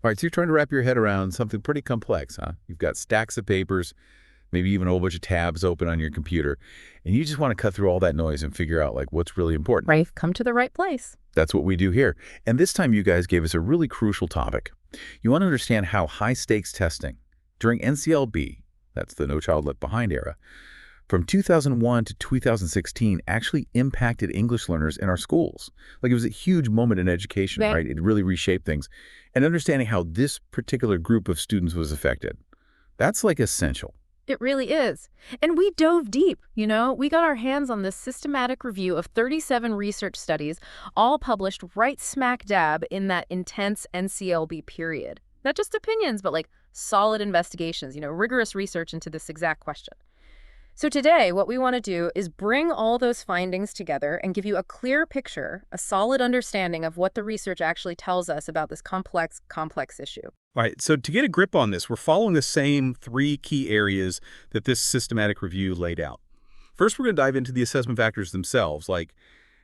All right, so you're trying to wrap your head around something pretty complex, huh? You've got stacks of papers, maybe even a whole bunch of tabs open on your computer, and you just want to cut through all that noise and figure out like what's really important. Right, come to the right place. That's what we do here. And this time you guys gave us a really crucial topic. You want to understand how high-stakes testing during NCLB, that's the No Child Left Behind era, from 2001 to 2016 actually impacted English learners in our schools. Like it was a huge moment in education, Right. right? It really reshaped things. And understanding how this particular group of students was affected, that's like essential. It really is. And we dove deep, We got our hands on this systematic review of 37 research studies, all published right smack dab in that intense NCLB period. Not just opinions, but like solid investigations, rigorous research into this exact question. So today, what we want to do is bring all those findings together and give you a clear picture, a solid understanding of what the research actually tells us about this complex issue. All right, so to get a grip on this, we're following the same three key areas that this systematic review laid out. First, we're going to dive into the assessment factors themselves, like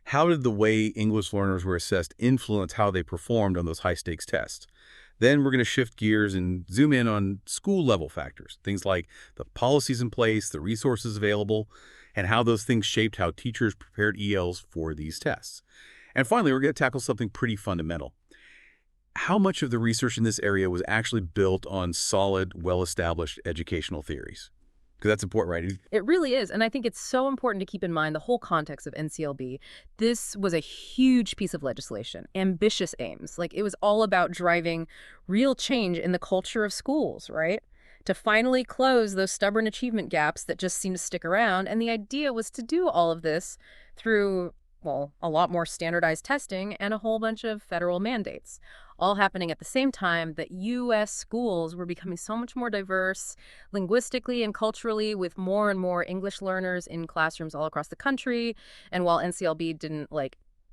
how did the way English learners were assessed influence how they performed on those high-stakes tests? Then we're going to shift gears and zoom in on school-level factors, things like the policies in place, the resources available, and how those things shaped how teachers prepared ELs for these tests. And finally, we're going to tackle something pretty fundamental. How much of the research in this area was actually built on solid, well-established educational theories? Because that's important, right? It really is, and I think it's so important to keep in mind the whole context of NCLB. This was a huge piece of legislation, ambitious aims. Like, it was all about driving real change in the culture of schools, right? To finally close those stubborn achievement gaps that just seem to stick around, and the idea was to do all of this through, well, a lot more standardized testing and a whole bunch of federal mandates, all happening at the same time that U.S. schools were becoming so much more diverse linguistically and culturally, with more and more English learners in classrooms all across the country. And while NCLB didn't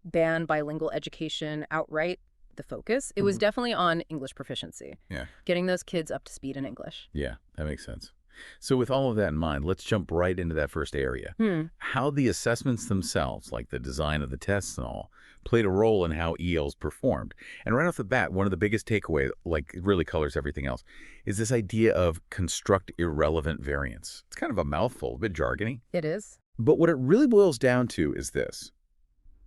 ban bilingual education outright, the focus, it was definitely on English proficiency. Yeah. Getting those kids up to speed in English. Yeah, that makes sense. So with all of that in mind, let's jump right into that first area. How the assessments themselves, like the design of the tests and all, played a role in how ELs performed. And right off the bat, one of the biggest takeaways, like it really colors everything else, is this idea of construct irrelevant variance. It's kind of a mouthful, a bit jargony. It is. But what it really boils down to is this.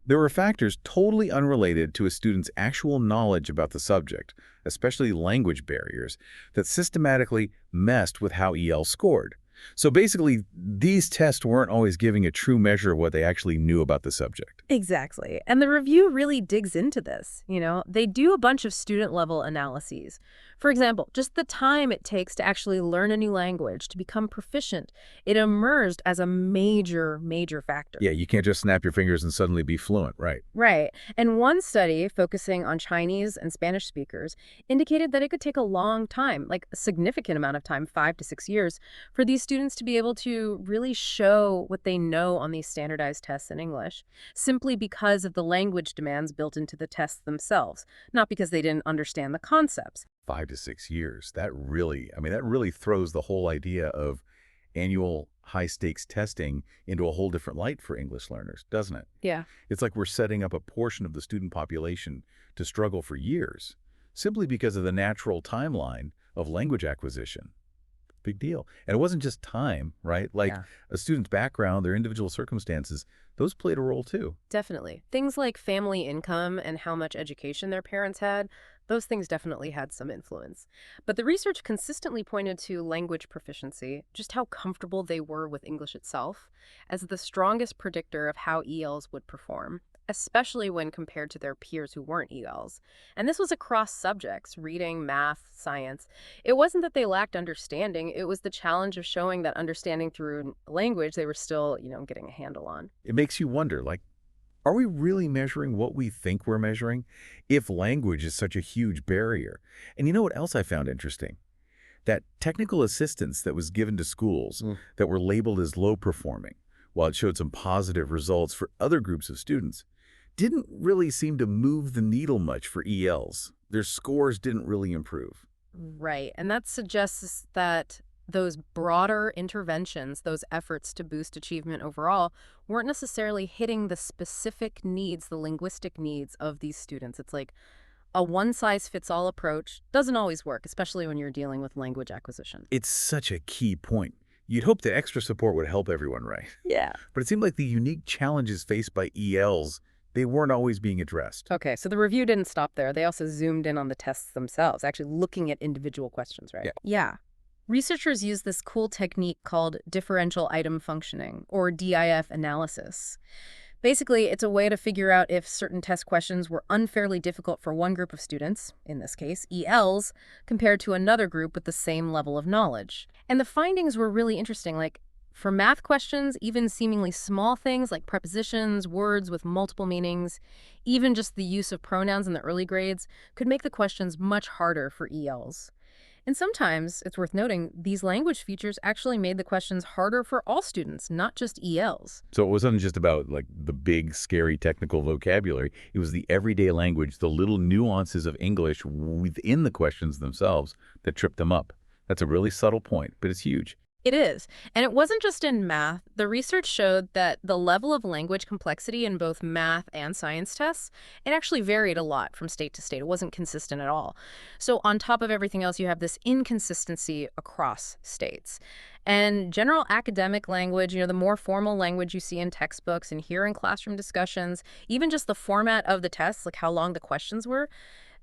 There were factors totally unrelated to a student's actual knowledge about the subject, especially language barriers, that systematically messed with how EL scored. So basically, these tests weren't always giving a true measure of what they actually knew about the subject. Exactly. And the review really digs into this. They do a bunch of student-level analyses. For example, just the time it takes to actually learn a new language, to become proficient, it emerged as a major, major factor. Yeah, you can't just snap your fingers and suddenly be fluent, right? Right. And one study focusing on Chinese and Spanish speakers indicated that it could take a long time, like a significant amount of time, 5 to 6 years, for these students to be able to really show what they know on these standardized tests in English, simply because of the language demands built into the tests themselves, not because they didn't understand the concepts. 5 to 6 years. That really throws the whole idea of annual high-stakes testing into a whole different light for English learners, doesn't it? Yeah. It's like we're setting up a portion of the student population to struggle for years, simply because of the natural timeline of language acquisition. Big deal. And it wasn't just time, right? Yeah. A student's background, their individual circumstances, those played a role too. Definitely. Things like family income and how much education their parents had, those things definitely had some influence. But the research consistently pointed to language proficiency, just how comfortable they were with English itself, as the strongest predictor of how ELs would perform, especially when compared to their peers who weren't ELs. And this was across subjects, reading, math, science. It wasn't that they lacked understanding, it was the challenge of showing that understanding through language they were still, getting a handle on. It makes you wonder, are we really measuring what we think we're measuring if language is such a huge barrier? And you know what else I found interesting? That technical assistance that was given to schools that were labeled as low performing, while it showed some positive results for other groups of students, didn't really seem to move the needle much for ELs. Their scores didn't really improve. Right. And that suggests that those broader interventions, those efforts to boost achievement overall, weren't necessarily hitting the specific needs, the linguistic needs of these students. It's like a one-size-fits-all approach doesn't always work, especially when you're dealing with language acquisition. It's such a key point. You'd hope that extra support would help everyone, right? Yeah. But it seemed like the unique challenges faced by ELs, they weren't always being addressed. Okay, so the review didn't stop there. They also zoomed in on the tests themselves, actually looking at individual questions, right? Yeah. Yeah. Researchers use this cool technique called differential item functioning, or DIF analysis. Basically, it's a way to figure out if certain test questions were unfairly difficult for one group of students, in this case, ELs, compared to another group with the same level of knowledge. And the findings were really interesting. Like, for math questions, even seemingly small things like prepositions, words with multiple meanings, even just the use of pronouns in the early grades could make the questions much harder for ELs. And sometimes, it's worth noting, these language features actually made the questions harder for all students, not just ELs. So it wasn't just about like the big, scary technical vocabulary. It was the everyday language, the little nuances of English within the questions themselves that tripped them up. That's a really subtle point, but it's huge. It is. And it wasn't just in math. The research showed that the level of language complexity in both math and science tests, it actually varied a lot from state to state. It wasn't consistent at all. So on top of everything else, you have this inconsistency across states. And general academic language, the more formal language you see in textbooks and hear in classroom discussions, even just the format of the tests, like how long the questions were,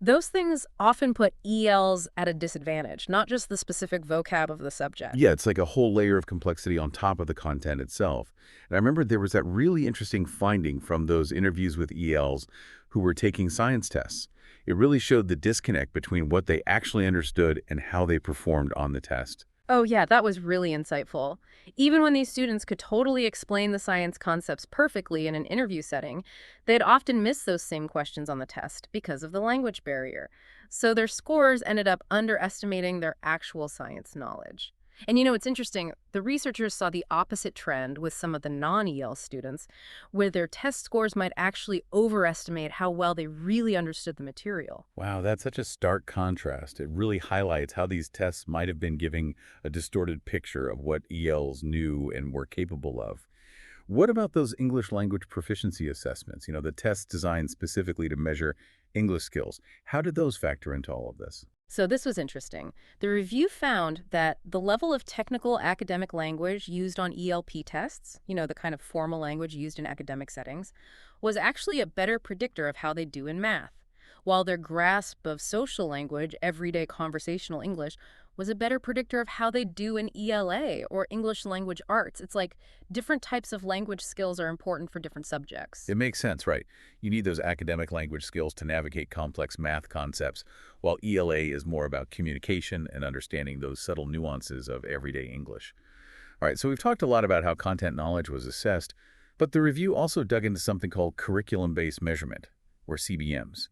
those things often put ELs at a disadvantage, not just the specific vocab of the subject. Yeah, it's like a whole layer of complexity on top of the content itself. And I remember there was that really interesting finding from those interviews with ELs who were taking science tests. It really showed the disconnect between what they actually understood and how they performed on the test. Oh yeah, that was really insightful. Even when these students could totally explain the science concepts perfectly in an interview setting, they'd often miss those same questions on the test because of the language barrier. So their scores ended up underestimating their actual science knowledge. And it's interesting, the researchers saw the opposite trend with some of the non-EL students, where their test scores might actually overestimate how well they really understood the material. Wow, that's such a stark contrast. It really highlights how these tests might have been giving a distorted picture of what ELs knew and were capable of. What about those English language proficiency assessments? The tests designed specifically to measure English skills. How did those factor into all of this? So this was interesting. The review found that the level of technical academic language used on ELP tests, the kind of formal language used in academic settings, was actually a better predictor of how they do in math, while their grasp of social language, everyday conversational English, was a better predictor of how they do in ELA or English language arts. It's like different types of language skills are important for different subjects. It makes sense, right? You need those academic language skills to navigate complex math concepts, while ELA is more about communication and understanding those subtle nuances of everyday English. All right, so we've talked a lot about how content knowledge was assessed, but the review also dug into something called curriculum-based measurement, or CBMs.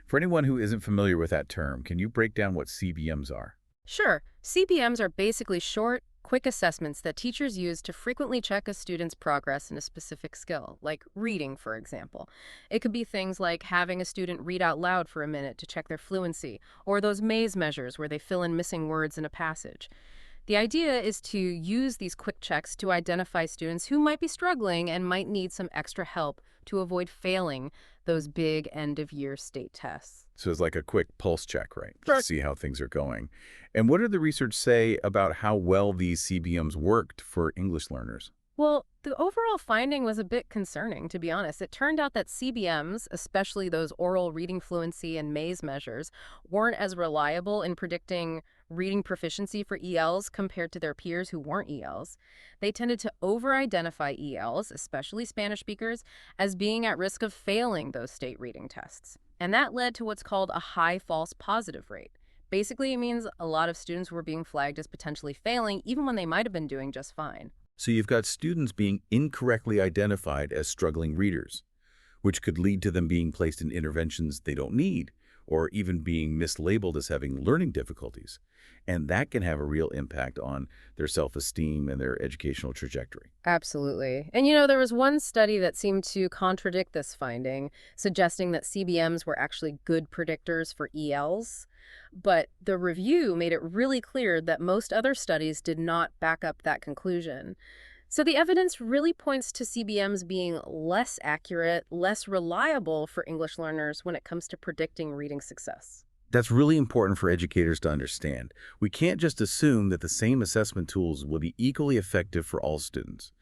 For anyone who isn't familiar with that term, can you break down what CBMs are? Sure, CBMs are basically short, quick assessments that teachers use to frequently check a student's progress in a specific skill, like reading, for example. It could be things like having a student read out loud for a minute to check their fluency, or those maze measures where they fill in missing words in a passage. The idea is to use these quick checks to identify students who might be struggling and might need some extra help to avoid failing those big end-of-year state tests. So it's like a quick pulse check, right? Sure. To see how things are going. And what did the research say about how well these CBMs worked for English learners? Well, the overall finding was a bit concerning, to be honest. It turned out that CBMs, especially those oral reading fluency and maze measures, weren't as reliable in predicting reading proficiency for ELs compared to their peers who weren't ELs. They tended to over-identify ELs, especially Spanish speakers, as being at risk of failing those state reading tests. And that led to what's called a high false positive rate. Basically, it means a lot of students were being flagged as potentially failing, even when they might have been doing just fine. So you've got students being incorrectly identified as struggling readers, which could lead to them being placed in interventions they don't need, or even being mislabeled as having learning difficulties. And that can have a real impact on their self-esteem and their educational trajectory. Absolutely. And there was one study that seemed to contradict this finding, suggesting that CBMs were actually good predictors for ELs. But the review made it really clear that most other studies did not back up that conclusion. So the evidence really points to CBMs being less accurate, less reliable for English learners when it comes to predicting reading success. That's really important for educators to understand. We can't just assume that the same assessment tools will be equally effective for all students.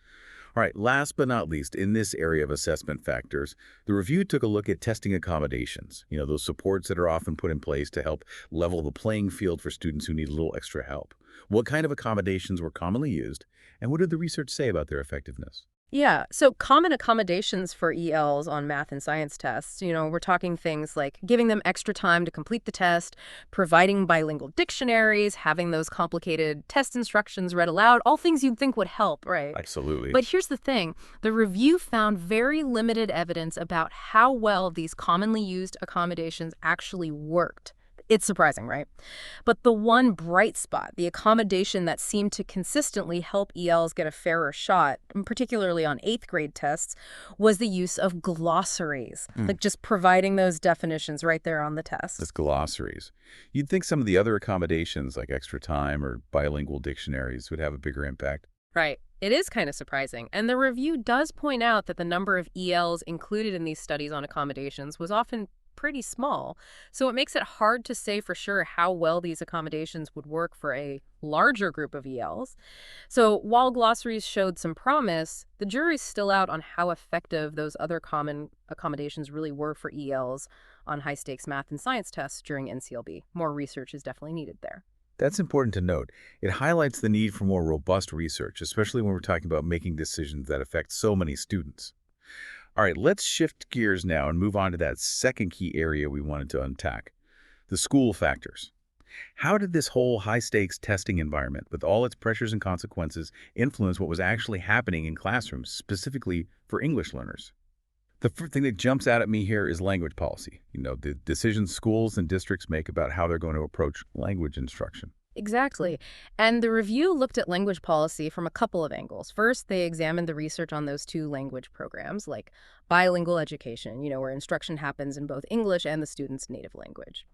All right, last but not least, in this area of assessment factors, the review took a look at testing accommodations, those supports that are often put in place to help level the playing field for students who need a little extra help. What kind of accommodations were commonly used, and what did the research say about their effectiveness? Yeah, so common accommodations for ELs on math and science tests, we're talking things like giving them extra time to complete the test, providing bilingual dictionaries, having those complicated test instructions read aloud, all things you'd think would help, right? Absolutely. But here's the thing. The review found very limited evidence about how well these commonly used accommodations actually worked. It's surprising, right? But the one bright spot, the accommodation that seemed to consistently help ELs get a fairer shot, particularly on 8th grade tests, was the use of glossaries, like just providing those definitions right there on the As test. glossaries. You'd think some of the other accommodations, like extra time or bilingual dictionaries, would have a bigger impact. Right. It is kind of surprising. And the review does point out that the number of ELs included in these studies on accommodations was often pretty small. So it makes it hard to say for sure how well these accommodations would work for a larger group of ELs. So while glossaries showed some promise, the jury's still out on how effective those other common accommodations really were for ELs on high-stakes math and science tests during NCLB. More research is definitely needed there. That's important to note. It highlights the need for more robust research, especially when we're talking about making decisions that affect so many students. All right, let's shift gears now and move on to that second key area we wanted to unpack, the school factors. How did this whole high-stakes testing environment, with all its pressures and consequences, influence what was actually happening in classrooms, specifically for English learners? The first thing that jumps out at me here is language policy. The decisions schools and districts make about how they're going to approach language instruction. Exactly. And the review looked at language policy from a couple of angles. First, they examined the research on those two language programs, like bilingual education, where instruction happens in both English and the student's native language.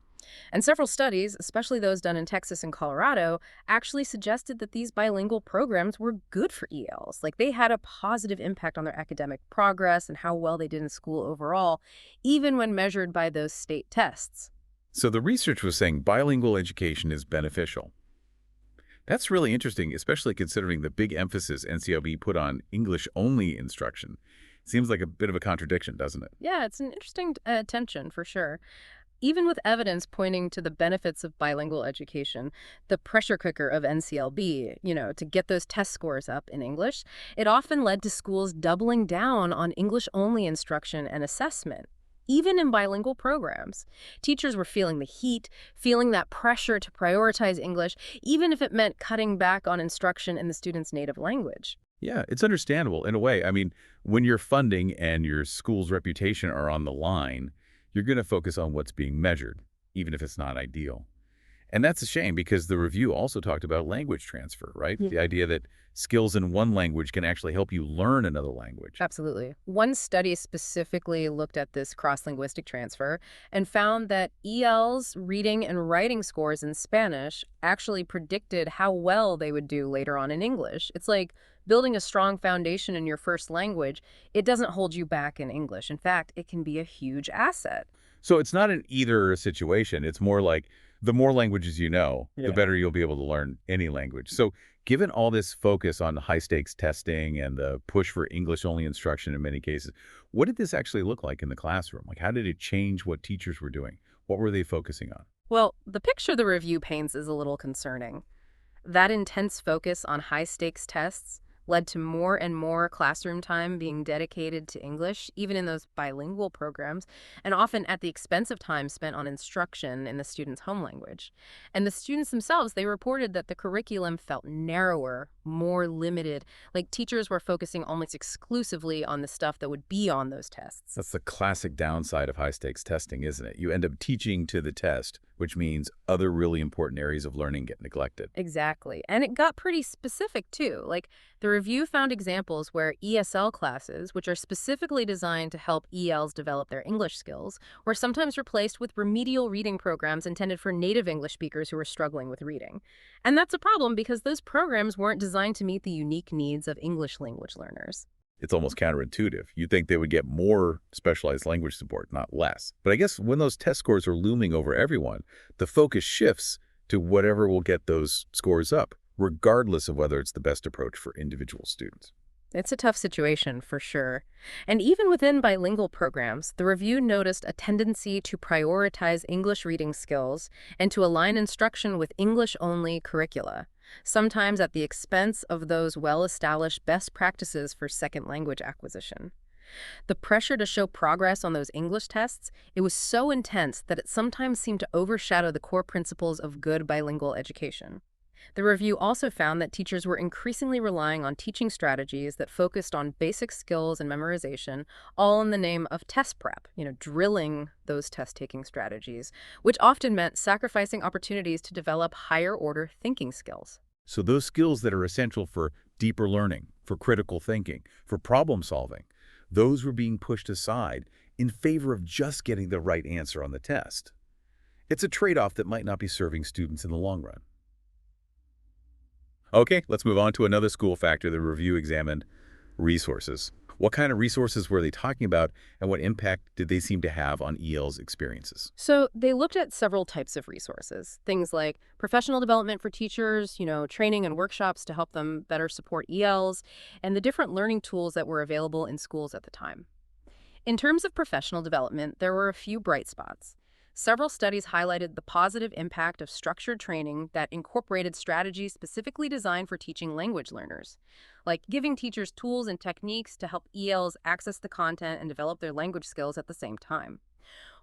And several studies, especially those done in Texas and Colorado, actually suggested that these bilingual programs were good for ELs. Like they had a positive impact on their academic progress and how well they did in school overall, even when measured by those state tests. So the research was saying bilingual education is beneficial. That's really interesting, especially considering the big emphasis NCLB put on English-only instruction. Seems like a bit of a contradiction, doesn't it? Yeah, it's an interesting tension for sure. Even with evidence pointing to the benefits of bilingual education, the pressure cooker of NCLB, to get those test scores up in English, it often led to schools doubling down on English-only instruction and assessment. Even in bilingual programs, teachers were feeling the heat, feeling that pressure to prioritize English, even if it meant cutting back on instruction in the student's native language. Yeah, it's understandable in a way. I mean, when your funding and your school's reputation are on the line, you're going to focus on what's being measured, even if it's not ideal. And that's a shame because the review also talked about language transfer, right? Yeah. The idea that skills in one language can actually help you learn another language. Absolutely. One study specifically looked at this cross-linguistic transfer and found that EL's reading and writing scores in Spanish actually predicted how well they would do later on in English. It's like building a strong foundation in your first language. It doesn't hold you back in English. In fact, it can be a huge asset. So it's not an either situation. It's more like the more languages you know, the Yeah. better you'll be able to learn any language. So given all this focus on high-stakes testing and the push for English-only instruction in many cases, what did this actually look like in the classroom? Like, how did it change what teachers were doing? What were they focusing on? Well, the picture the review paints is a little concerning. That intense focus on high-stakes tests led to more and more classroom time being dedicated to English, even in those bilingual programs, and often at the expense of time spent on instruction in the student's home language. And the students themselves, they reported that the curriculum felt narrower, more limited, like teachers were focusing almost exclusively on the stuff that would be on those tests. That's the classic downside of high-stakes testing, isn't it? You end up teaching to the test, which means other really important areas of learning get neglected. Exactly. And it got pretty specific, too. Like, the review found examples where ESL classes, which are specifically designed to help ELs develop their English skills, were sometimes replaced with remedial reading programs intended for native English speakers who were struggling with reading. And that's a problem because those programs weren't designed to meet the unique needs of English language learners. It's almost counterintuitive. You'd think they would get more specialized language support, not less. But I guess when those test scores are looming over everyone, the focus shifts to whatever will get those scores up, regardless of whether it's the best approach for individual students. It's a tough situation, for sure. And even within bilingual programs, the review noticed a tendency to prioritize English reading skills and to align instruction with English-only curricula, sometimes at the expense of those well-established best practices for second language acquisition. The pressure to show progress on those English tests, it was so intense that it sometimes seemed to overshadow the core principles of good bilingual education. The review also found that teachers were increasingly relying on teaching strategies that focused on basic skills and memorization, all in the name of test prep, drilling those test-taking strategies, which often meant sacrificing opportunities to develop higher-order thinking skills. So those skills that are essential for deeper learning, for critical thinking, for problem solving, those were being pushed aside in favor of just getting the right answer on the test. It's a trade-off that might not be serving students in the long run. Okay, let's move on to another school factor the review examined: resources. What kind of resources were they talking about, and what impact did they seem to have on EL's experiences? So they looked at several types of resources, things like professional development for teachers, training and workshops to help them better support ELs, and the different learning tools that were available in schools at the time. In terms of professional development, there were a few bright spots. Several studies highlighted the positive impact of structured training that incorporated strategies specifically designed for teaching language learners, like giving teachers tools and techniques to help ELs access the content and develop their language skills at the same time.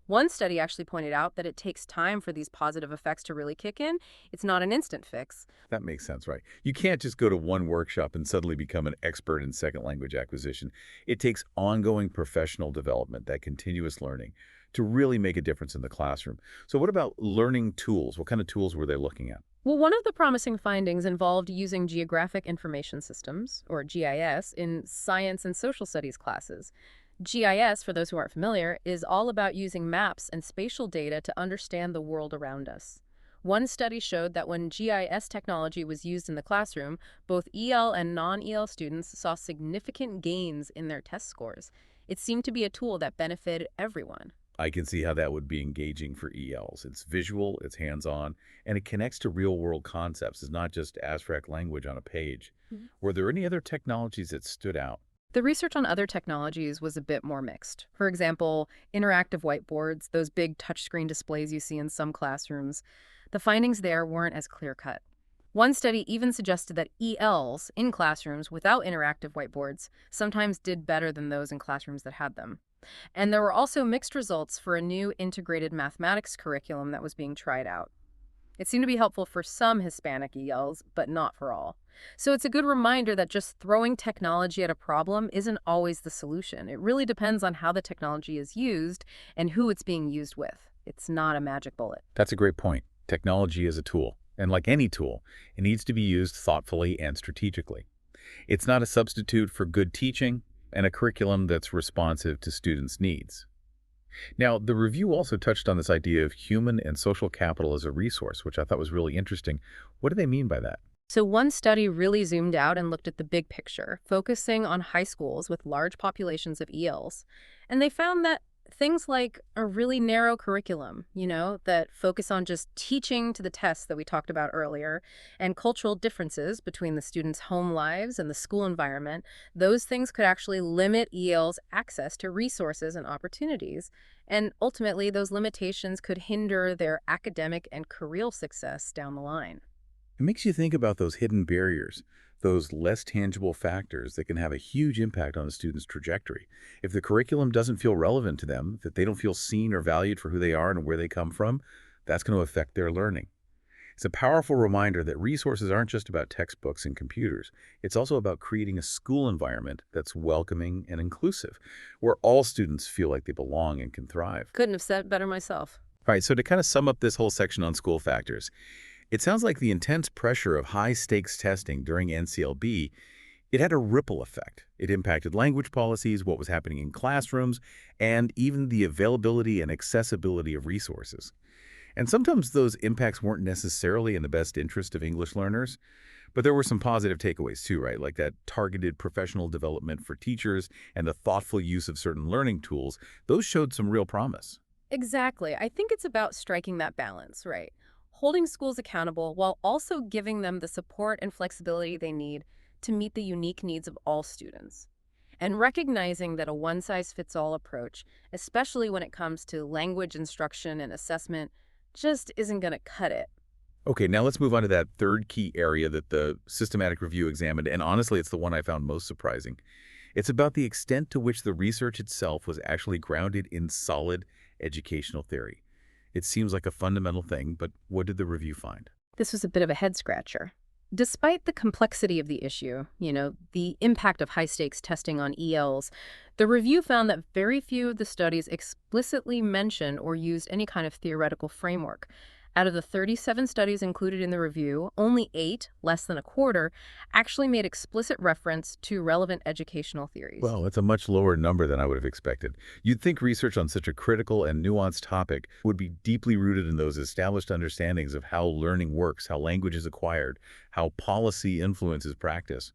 One study actually pointed out that it takes time for these positive effects to really kick in. It's not an instant fix. That makes sense, right? You can't just go to one workshop and suddenly become an expert in second language acquisition. It takes ongoing professional development, that continuous learning, to really make a difference in the classroom. So what about learning tools? What kind of tools were they looking at? Well, one of the promising findings involved using Geographic Information Systems, or GIS, in science and social studies classes. GIS, for those who aren't familiar, is all about using maps and spatial data to understand the world around us. One study showed that when GIS technology was used in the classroom, both EL and non-EL students saw significant gains in their test scores. It seemed to be a tool that benefited everyone. I can see how that would be engaging for ELs. It's visual, it's hands-on, and it connects to real-world concepts. It's not just abstract language on a page. Were there any other technologies that stood out? The research on other technologies was a bit more mixed. For example, interactive whiteboards, those big touchscreen displays you see in some classrooms, the findings there weren't as clear-cut. One study even suggested that ELs in classrooms without interactive whiteboards sometimes did better than those in classrooms that had them. And there were also mixed results for a new integrated mathematics curriculum that was being tried out. It seemed to be helpful for some Hispanic ELs, but not for all. So it's a good reminder that just throwing technology at a problem isn't always the solution. It really depends on how the technology is used and who it's being used with. It's not a magic bullet. That's a great point. Technology is a tool, and like any tool, it needs to be used thoughtfully and strategically. It's not a substitute for good teaching and a curriculum that's responsive to students' needs. Now, the review also touched on this idea of human and social capital as a resource, which I thought was really interesting. What do they mean by that? So one study really zoomed out and looked at the big picture, focusing on high schools with large populations of ELs. And they found that things like a really narrow curriculum, that focus on just teaching to the tests that we talked about earlier, and cultural differences between the students' home lives and the school environment, those things could actually limit ELs' access to resources and opportunities. And ultimately, those limitations could hinder their academic and career success down the line. It makes you think about those hidden barriers, those less tangible factors that can have a huge impact on a student's trajectory. If the curriculum doesn't feel relevant to them, that they don't feel seen or valued for who they are and where they come from, that's going to affect their learning. It's a powerful reminder that resources aren't just about textbooks and computers. It's also about creating a school environment that's welcoming and inclusive, where all students feel like they belong and can thrive. Couldn't have said it better myself. All right, so to kind of sum up this whole section on school factors, it sounds like the intense pressure of high-stakes testing during NCLB It had a ripple effect. It impacted language policies, what was happening in classrooms, and even the availability and accessibility of resources. And sometimes those impacts weren't necessarily in the best interest of English learners, but there were some positive takeaways too, right? Like that targeted professional development for teachers and the thoughtful use of certain learning tools. Those showed some real promise. Exactly. I think it's about striking that balance, right? Holding schools accountable while also giving them the support and flexibility they need to meet the unique needs of all students. And recognizing that a one-size-fits-all approach, especially when it comes to language instruction and assessment, just isn't going to cut it. Okay, now let's move on to that third key area that the systematic review examined, and honestly, it's the one I found most surprising. It's about the extent to which the research itself was actually grounded in solid educational theory. It seems like a fundamental thing, but what did the review find? This was a bit of a head scratcher. Despite the complexity of the issue, the impact of high-stakes testing on ELs, the review found that very few of the studies explicitly mentioned or used any kind of theoretical framework. Out of the 37 studies included in the review, only 8, less than a quarter, actually made explicit reference to relevant educational theories. Well, that's a much lower number than I would have expected. You'd think research on such a critical and nuanced topic would be deeply rooted in those established understandings of how learning works, how language is acquired, how policy influences practice.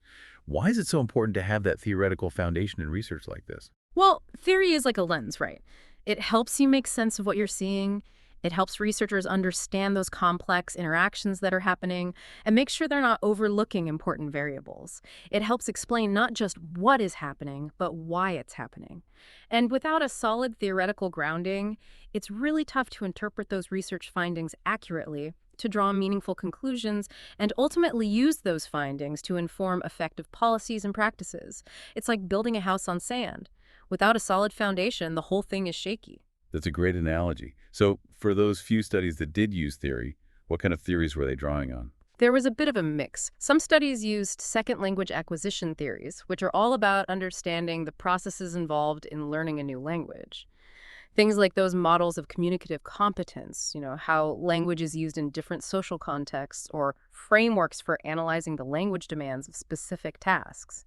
Why is it so important to have that theoretical foundation in research like this? Well, theory is like a lens, right? It helps you make sense of what you're seeing. It helps researchers understand those complex interactions that are happening and make sure they're not overlooking important variables. It helps explain not just what is happening, but why it's happening. And without a solid theoretical grounding, it's really tough to interpret those research findings accurately, to draw meaningful conclusions, and ultimately use those findings to inform effective policies and practices. It's like building a house on sand. Without a solid foundation, the whole thing is shaky. That's a great analogy. So, for those few studies that did use theory, what kind of theories were they drawing on? There was a bit of a mix. Some studies used second language acquisition theories, which are all about understanding the processes involved in learning a new language. Things like those models of communicative competence, how language is used in different social contexts, or frameworks for analyzing the language demands of specific tasks.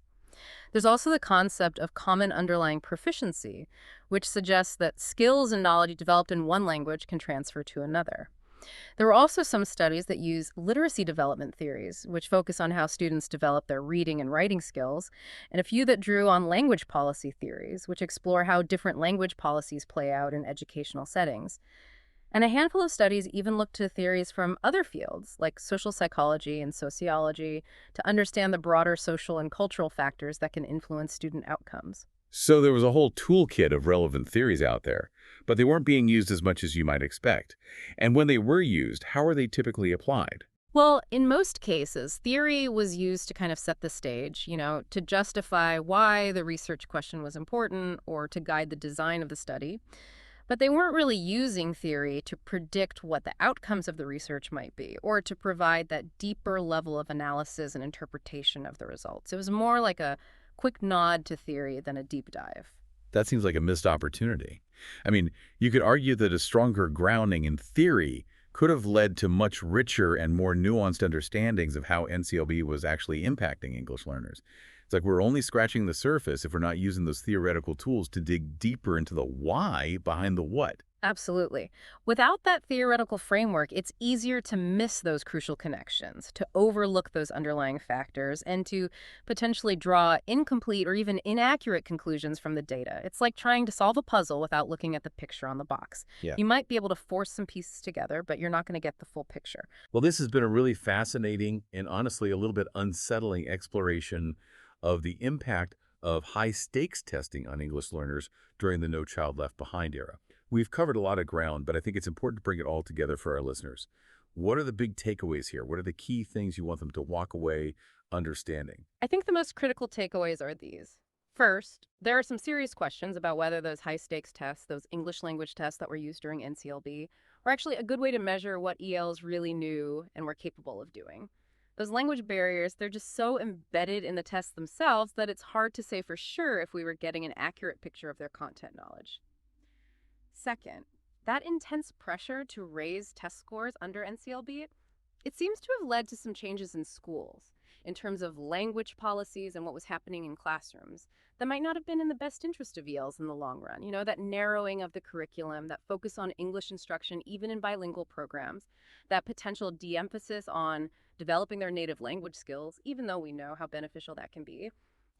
There's also the concept of common underlying proficiency, which suggests that skills and knowledge developed in one language can transfer to another. There were also some studies that use literacy development theories, which focus on how students develop their reading and writing skills, and a few that drew on language policy theories, which explore how different language policies play out in educational settings. And a handful of studies even looked to theories from other fields, like social psychology and sociology, to understand the broader social and cultural factors that can influence student outcomes. So there was a whole toolkit of relevant theories out there, but they weren't being used as much as you might expect. And when they were used, how are they typically applied? Well, in most cases, theory was used to kind of set the stage, to justify why the research question was important or to guide the design of the study. But they weren't really using theory to predict what the outcomes of the research might be or to provide that deeper level of analysis and interpretation of the results. It was more like a quick nod to theory than a deep dive. That seems like a missed opportunity. I mean, you could argue that a stronger grounding in theory could have led to much richer and more nuanced understandings of how NCLB was actually impacting English learners. It's like we're only scratching the surface if we're not using those theoretical tools to dig deeper into the why behind the what. Absolutely. Without that theoretical framework, it's easier to miss those crucial connections, to overlook those underlying factors, and to potentially draw incomplete or even inaccurate conclusions from the data. It's like trying to solve a puzzle without looking at the picture on the box. Yeah. You might be able to force some pieces together, but you're not going to get the full picture. Well, this has been a really fascinating and honestly a little bit unsettling exploration of the impact of high-stakes testing on English learners during the No Child Left Behind era. We've covered a lot of ground, but I think it's important to bring it all together for our listeners. What are the big takeaways here? What are the key things you want them to walk away understanding? I think the most critical takeaways are these. First, there are some serious questions about whether those high-stakes tests, those English language tests that were used during NCLB, are actually a good way to measure what ELs really knew and were capable of doing. Those language barriers, they're just so embedded in the tests themselves that it's hard to say for sure if we were getting an accurate picture of their content knowledge. Second, that intense pressure to raise test scores under NCLB, it seems to have led to some changes in schools. in terms of language policies and what was happening in classrooms that might not have been in the best interest of ELs in the long run. That narrowing of the curriculum, that focus on English instruction, even in bilingual programs, that potential de-emphasis on developing their native language skills, even though we know how beneficial that can be.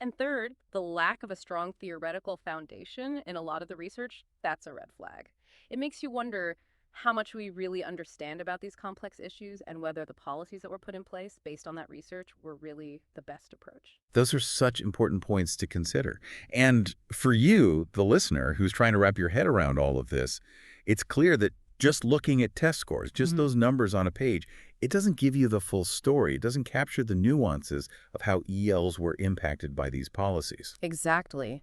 And third, the lack of a strong theoretical foundation in a lot of the research, that's a red flag. It makes you wonder how much we really understand about these complex issues and whether the policies that were put in place based on that research were really the best approach. Those are such important points to consider. And for you, the listener, who's trying to wrap your head around all of this, it's clear that just looking at test scores, just those numbers on a page, it doesn't give you the full story. It doesn't capture the nuances of how ELs were impacted by these policies. Exactly.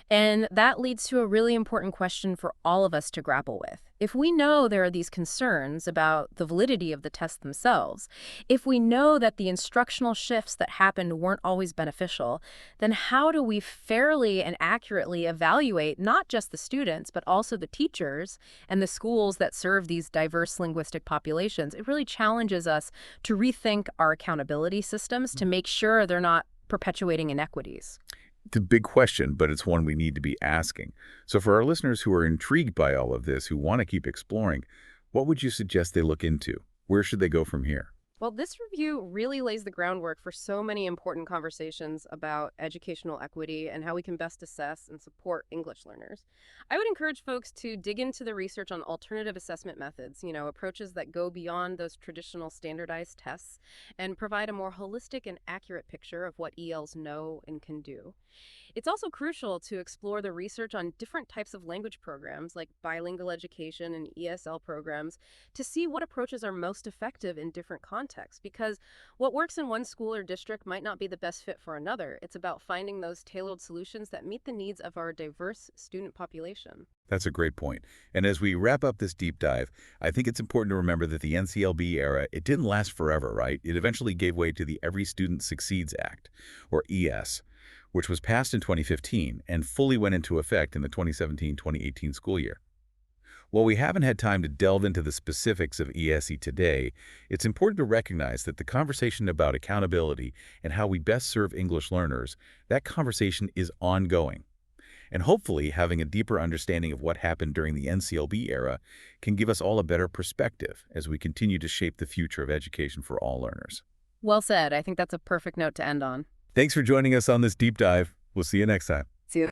And that leads to a really important question for all of us to grapple with. If we know there are these concerns about the validity of the tests themselves, if we know that the instructional shifts that happened weren't always beneficial, then how do we fairly and accurately evaluate not just the students, but also the teachers and the schools that serve these diverse linguistic populations? It really challenges us to rethink our accountability systems to make sure they're not perpetuating inequities. It's a big question, but it's one we need to be asking. So for our listeners who are intrigued by all of this, who want to keep exploring, what would you suggest they look into? Where should they go from here? Well, this review really lays the groundwork for so many important conversations about educational equity and how we can best assess and support English learners. I would encourage folks to dig into the research on alternative assessment methods, approaches that go beyond those traditional standardized tests and provide a more holistic and accurate picture of what ELs know and can do. It's also crucial to explore the research on different types of language programs like bilingual education and ESL programs to see what approaches are most effective in different contexts, because what works in one school or district might not be the best fit for another. It's about finding those tailored solutions that meet the needs of our diverse student population. That's a great point. And as we wrap up this deep dive, I think it's important to remember that the NCLB era, it didn't last forever, right? It eventually gave way to the Every Student Succeeds Act, or ES, which was passed in 2015 and fully went into effect in the 2017-2018 school year. While we haven't had time to delve into the specifics of ESE today, it's important to recognize that the conversation about accountability and how we best serve English learners, that conversation is ongoing. And hopefully, having a deeper understanding of what happened during the NCLB era can give us all a better perspective as we continue to shape the future of education for all learners. Well said. I think that's a perfect note to end on. Thanks for joining us on this deep dive. We'll see you next time. See you.